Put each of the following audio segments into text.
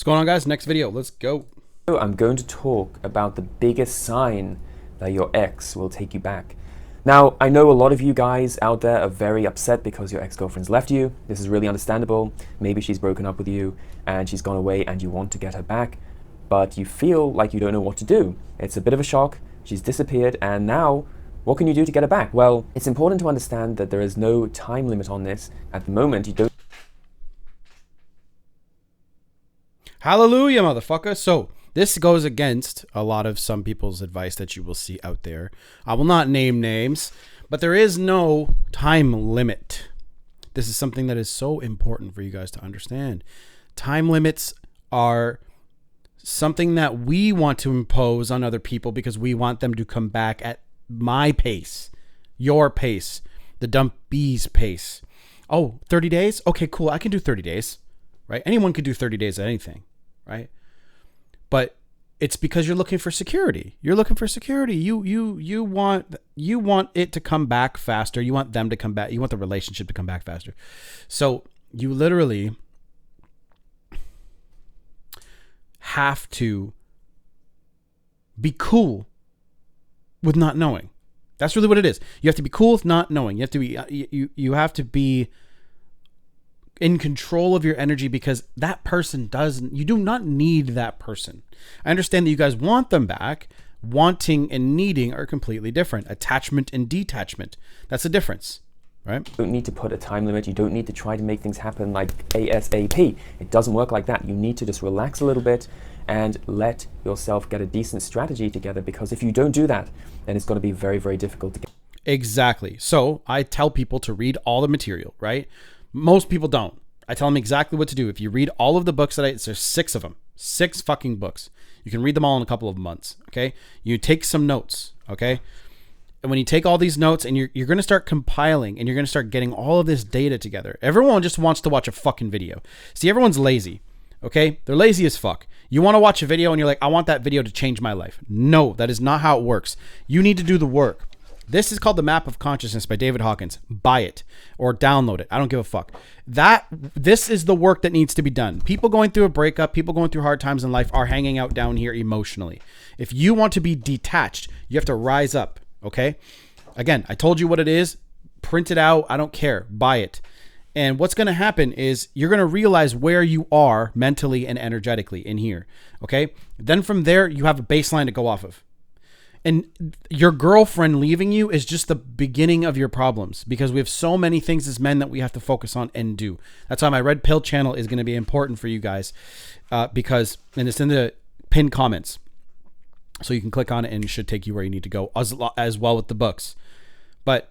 What's going on, guys? Next video. Let's go. I'm going to talk about the biggest sign that your ex will take you back. Now, I know a lot of you guys out there are very upset because your ex-girlfriend's left you. This is really understandable. Maybe she's broken up with you and she's gone away and you want to get her back, but you feel like you don't know what to do. It's a bit of a shock. She's disappeared, and now what can you do to get her back? Well, it's important to understand that there is no time limit on this. At the moment, you don't. Hallelujah, motherfucker. So this goes against a lot of some people's advice that you will see out there. I will not name names, but there is no time limit. This is something that is so important for you guys to understand. Time limits are something that we want to impose on other people because we want them to come back at my pace, your pace, the dump bee's pace. Oh, 30 days? Okay, cool. I can do 30 days, right? Anyone could do 30 days at anything, right? But it's because you're looking for security. You're looking for security. You want it to come back faster. You want them to come back. You want the relationship to come back faster. So you literally have to be cool with not knowing. That's really what it is. You have to be cool with not knowing. You have to be you have to be in control of your energy, because that person you do not need that person. I understand that you guys want them back. Wanting and needing are completely different. Attachment and detachment. That's the difference, right? You don't need to put a time limit. You don't need to try to make things happen like ASAP. It doesn't work like that. You need to just relax a little bit and let yourself get a decent strategy together, because if you don't do that, then it's going to be very, very difficult to get. Exactly. So I tell people to read all the material, right? Most people don't. I tell them exactly what to do. If you read all of the books there's 6 of them, 6 fucking books. You can read them all in a couple of months. Okay. You take some notes. Okay. And when you take all these notes and you're going to start compiling and you're going to start getting all of this data together, everyone just wants to watch a fucking video. See, everyone's lazy. Okay. They're lazy as fuck. You want to watch a video and you're like, I want that video to change my life. No, that is not how it works. You need to do the work. This is called The Map of Consciousness by David Hawkins. Buy it or download it. I don't give a fuck. This is the work that needs to be done. People going through a breakup, people going through hard times in life are hanging out down here emotionally. If you want to be detached, you have to rise up, okay? Again, I told you what it is. Print it out. I don't care. Buy it. And what's going to happen is you're going to realize where you are mentally and energetically in here, okay? Then from there, you have a baseline to go off of. And your girlfriend leaving you is just the beginning of your problems, because we have so many things as men that we have to focus on and do. That's why my Red Pill channel is going to be important for you guys, because, and it's in the pinned comments. So you can click on it and it should take you where you need to go, as well with the books. But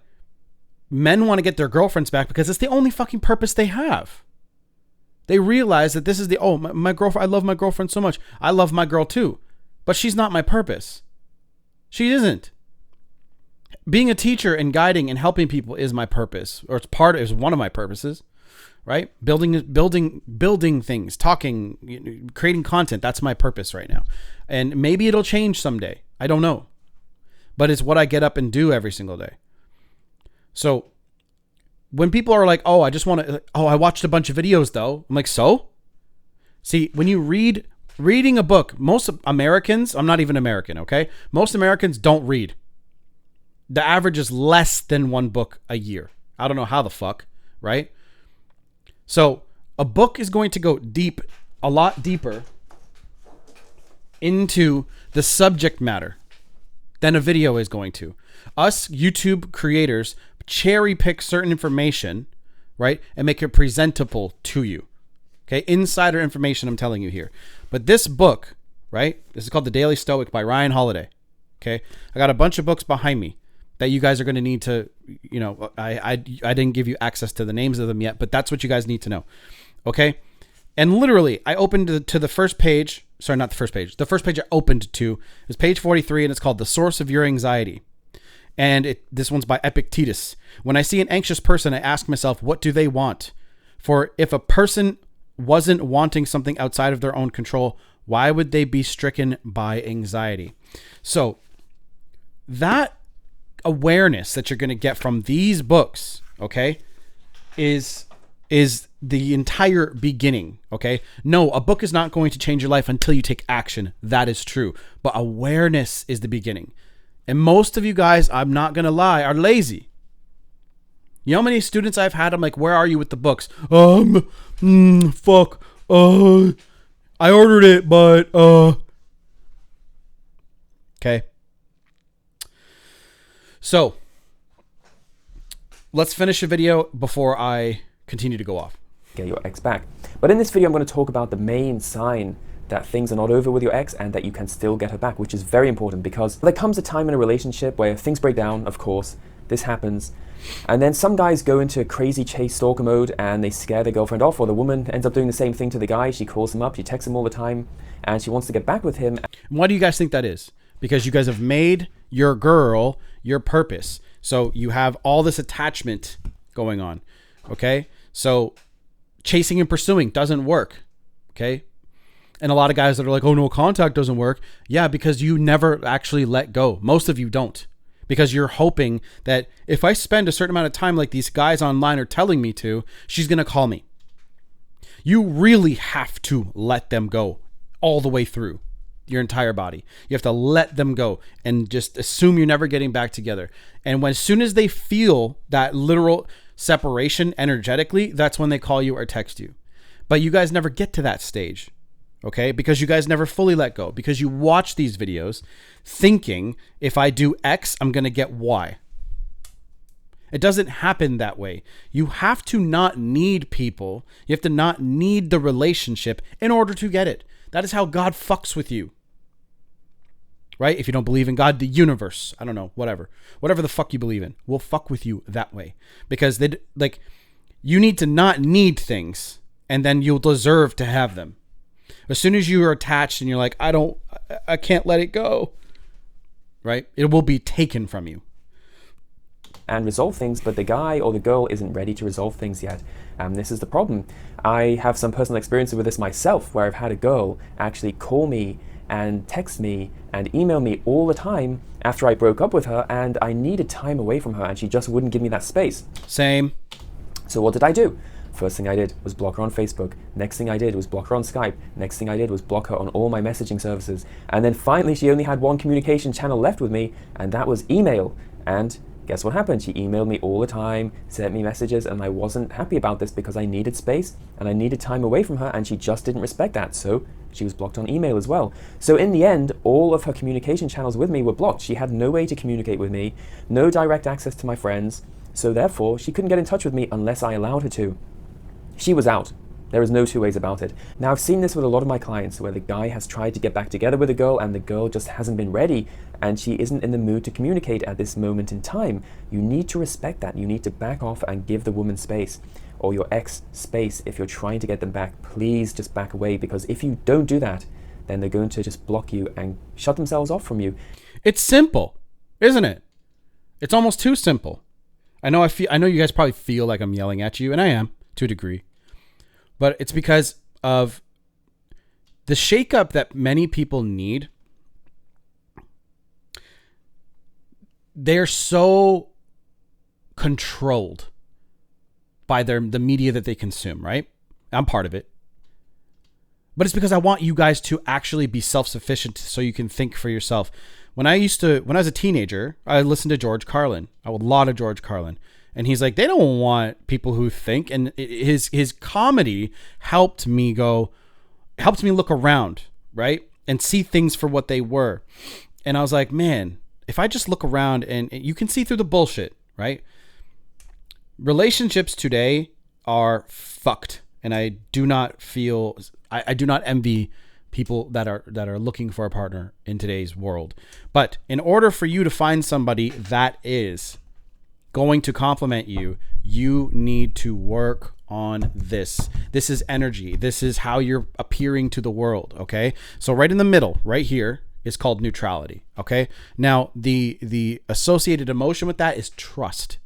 men want to get their girlfriends back because it's the only fucking purpose they have. They realize that this is my girlfriend. I love my girlfriend so much. I love my girl too, but she's not my purpose. She isn't. Being a teacher and guiding and helping people is my purpose, or is one of my purposes, right? Building things, talking, creating content. That's my purpose right now. And maybe it'll change someday. I don't know. But it's what I get up and do every single day. So when people are like, oh, I watched a bunch of videos though. I'm like, so? See, when you reading a book, most Americans, I'm not even American, okay? Most Americans don't read. The average is less than 1 book a year. I don't know how the fuck, right? So a book is going to go deep, a lot deeper into the subject matter than a video is going to. Us YouTube creators cherry pick certain information, right? And make it presentable to you. Okay, insider information I'm telling you here. But this book, right? This is called The Daily Stoic by Ryan Holiday. Okay, I got a bunch of books behind me that you guys are going to need to, I didn't give you access to the names of them yet, but that's what you guys need to know. Okay, and literally, I opened to the first page. Sorry, not the first page. The first page I opened to is page 43, and it's called The Source of Your Anxiety. And this one's by Epictetus. When I see an anxious person, I ask myself, what do they want? For if a person wasn't wanting something outside of their own control, why would they be stricken by anxiety? So that awareness that you're going to get from these books, okay, is the entire beginning, okay? No, a book is not going to change your life until you take action. That is true. But awareness is the beginning. And most of you guys, I'm not going to lie, are lazy. You know how many students I've had? I'm like, where are you with the books? Fuck. I ordered it, but, okay. So, let's finish the video before I continue to go off. Get your ex back. But in this video, I'm going to talk about the main sign that things are not over with your ex and that you can still get her back, which is very important because there comes a time in a relationship where things break down, of course, this happens. And then some guys go into crazy chase stalker mode and they scare their girlfriend off, or the woman ends up doing the same thing to the guy. She calls him up, she texts him all the time, and she wants to get back with him. Why do you guys think that is? Because you guys have made your girl your purpose. So you have all this attachment going on, okay? So chasing and pursuing doesn't work, okay? And a lot of guys that are like, oh no, contact doesn't work. Yeah, because you never actually let go. Most of you don't. Because you're hoping that if I spend a certain amount of time like these guys online are telling me to, she's going to call me. You really have to let them go all the way through your entire body. You have to let them go and just assume you're never getting back together. And as soon as they feel that literal separation energetically, that's when they call you or text you. But you guys never get to that stage. Okay, because you guys never fully let go, because you watch these videos thinking if I do X, I'm going to get Y. It doesn't happen that way. You have to not need people. You have to not need the relationship in order to get it. That is how God fucks with you. Right? If you don't believe in God, the universe, I don't know, whatever the fuck you believe in, will fuck with you that way. Because you need to not need things and then you'll deserve to have them. As soon as you are attached and you're like, I can't let it go, right? It will be taken from you. And resolve things, but the guy or the girl isn't ready to resolve things yet. This is the problem. I have some personal experiences with this myself, where I've had a girl actually call me and text me and email me all the time after I broke up with her, and I needed time away from her, and she just wouldn't give me that space. Same. So what did I do? First thing I did was block her on Facebook. Next thing I did was block her on Skype. Next thing I did was block her on all my messaging services. And then finally, she only had one communication channel left with me, and that was email. And guess what happened? She emailed me all the time, sent me messages, and I wasn't happy about this because I needed space and I needed time away from her, and she just didn't respect that. So she was blocked on email as well. So in the end, all of her communication channels with me were blocked. She had no way to communicate with me, no direct access to my friends. So therefore, she couldn't get in touch with me unless I allowed her to. She was out. There is no two ways about it. Now, I've seen this with a lot of my clients where the guy has tried to get back together with a girl and the girl just hasn't been ready and she isn't in the mood to communicate at this moment in time. You need to respect that. You need to back off and give the woman space, or your ex space. If you're trying to get them back, please just back away, because if you don't do that, then they're going to just block you and shut themselves off from you. It's simple, isn't it? It's almost too simple. I know you guys probably feel like I'm yelling at you, and I am to a degree. But it's because of the shakeup that many people need. They're so controlled by the media that they consume, right? I'm part of it. But it's because I want you guys to actually be self-sufficient so you can think for yourself. When I was a teenager, I listened to George Carlin, a lot of George Carlin. And he's like, they don't want people who think. And his comedy helped me look around, right? And see things for what they were. And I was like, man, if I just look around and you can see through the bullshit, right? Relationships today are fucked. And I do not envy people that are looking for a partner in today's world. But in order for you to find somebody that is going to compliment you, you need to work on this. This is energy. This is how you're appearing to the world, okay? So right in the middle, right here, is called neutrality, okay? Now, the associated emotion with that is trust.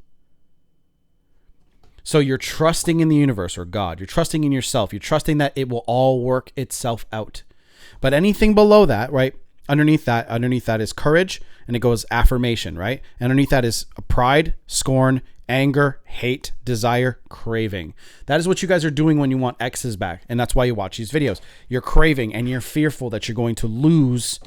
So you're trusting in the universe or God. You're trusting in yourself. You're trusting that it will all work itself out. But anything below that, right? Underneath that is courage, and it goes affirmation, right? Underneath that is pride, scorn, Anger, hate, desire, craving. That is what you guys are doing when you want exes back. And that's why you watch these videos. You're craving and you're fearful that you're going to lose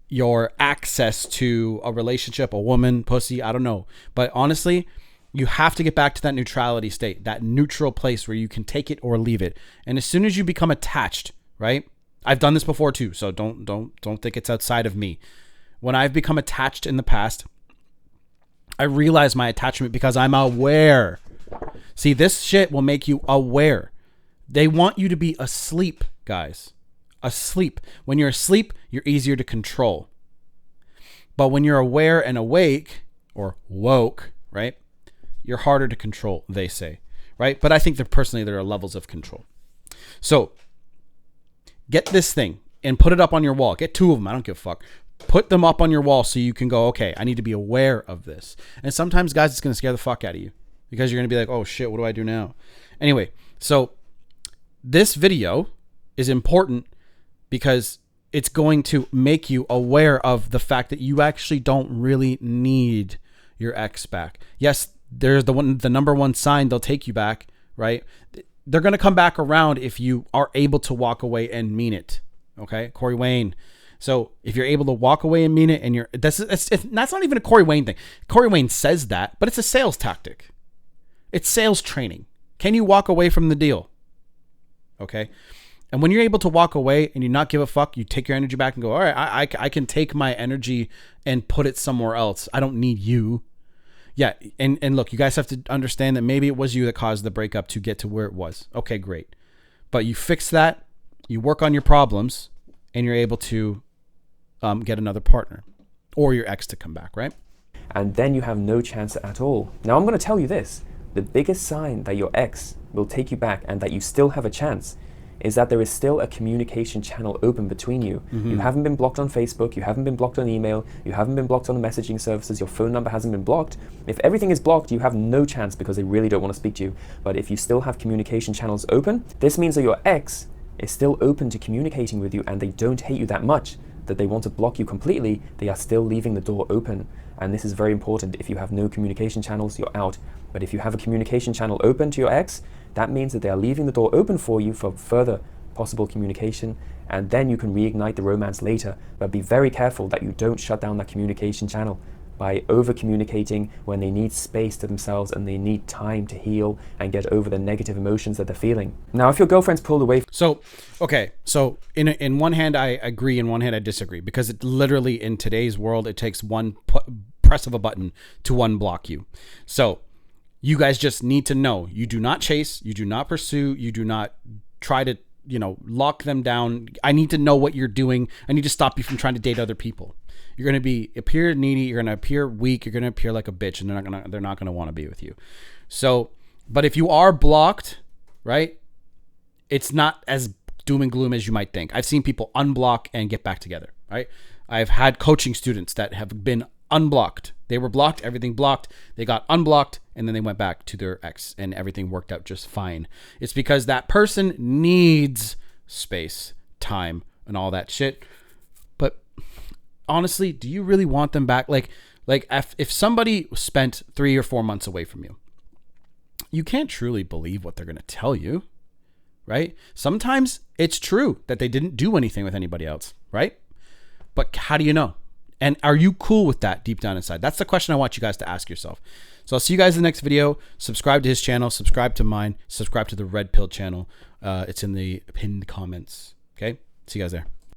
your access to a relationship, a woman, pussy, I don't know. But honestly, you have to get back to that neutrality state, that neutral place where you can take it or leave it. And as soon as you become attached, right? I've done this before too, so don't think it's outside of me. When I've become attached in the past, I realize my attachment because I'm aware. See, this shit will make you aware. They want you to be asleep, guys. Asleep. When you're asleep, you're easier to control. But when you're aware and awake, or woke, right? You're harder to control, they say, right? But I think that personally there are levels of control. So get this thing and put it up on your wall. Get 2 of them. I don't give a fuck. Put them up on your wall so you can go, okay, I need to be aware of this. And sometimes, guys, it's going to scare the fuck out of you because you're going to be like, oh shit, what do I do now? Anyway, so this video is important because it's going to make you aware of the fact that you actually don't really need your ex back. Yes, there's the number one sign they'll take you back, right? They're going to come back around if you are able to walk away and mean it. Okay, Corey Wayne. So if you're able to walk away and mean it, and that's not even a Corey Wayne thing. Corey Wayne says that, but it's a sales tactic. It's sales training. Can you walk away from the deal? Okay. And when you're able to walk away and you not give a fuck, you take your energy back and go, all right, I can take my energy and put it somewhere else. I don't need you. Yeah. And look, you guys have to understand that maybe it was you that caused the breakup to get to where it was. Okay, great. But you fix that, you work on your problems, and you're able to get another partner or your ex to come back, right? And then you have no chance at all. Now I'm going to tell you this. The biggest sign that your ex will take you back and that you still have a chance is that there is still a communication channel open between you. You haven't been blocked on Facebook, you haven't been blocked on email, you haven't been blocked on the messaging services, your phone number hasn't been blocked. If everything is blocked, you have no chance because they really don't want to speak to you. But if you still have communication channels open, this means that your ex is still open to communicating with you and they don't hate you that much that they want to block you completely. They are still leaving the door open. And this is very important. If you have no communication channels, you're out. But if you have a communication channel open to your ex, that means that they are leaving the door open for you for further possible communication, and then you can reignite the romance later. But be very careful that you don't shut down that communication channel by over communicating when they need space to themselves and they need time to heal and get over the negative emotions that they're feeling. Now, if your girlfriend's pulled away. So in one hand, I agree. In one hand, I disagree, because it literally in today's world, it takes one press of a button to unblock you. So you guys just need to know, you do not chase, you do not pursue, you do not try to, lock them down. I need to know what you're doing. I need to stop you from trying to date other people. You're going to appear needy. You're going to appear weak. You're going to appear like a bitch, and they're not going to want to be with you. So, but if you are blocked, right, it's not as doom and gloom as you might think. I've seen people unblock and get back together, right? I've had coaching students that have been unblocked. They were blocked, everything blocked. They got unblocked, and then they went back to their ex, and everything worked out just fine. It's because that person needs space, time, and all that shit. But honestly, do you really want them back? Like if somebody spent 3 or 4 months away from you, you can't truly believe what they're going to tell you, right? Sometimes it's true that they didn't do anything with anybody else, right? But how do you know? And are you cool with that deep down inside? That's the question I want you guys to ask yourself. So I'll see you guys in the next video. Subscribe to his channel, subscribe to mine, subscribe to the Red Pill channel. It's in the pinned comments. Okay? See you guys there.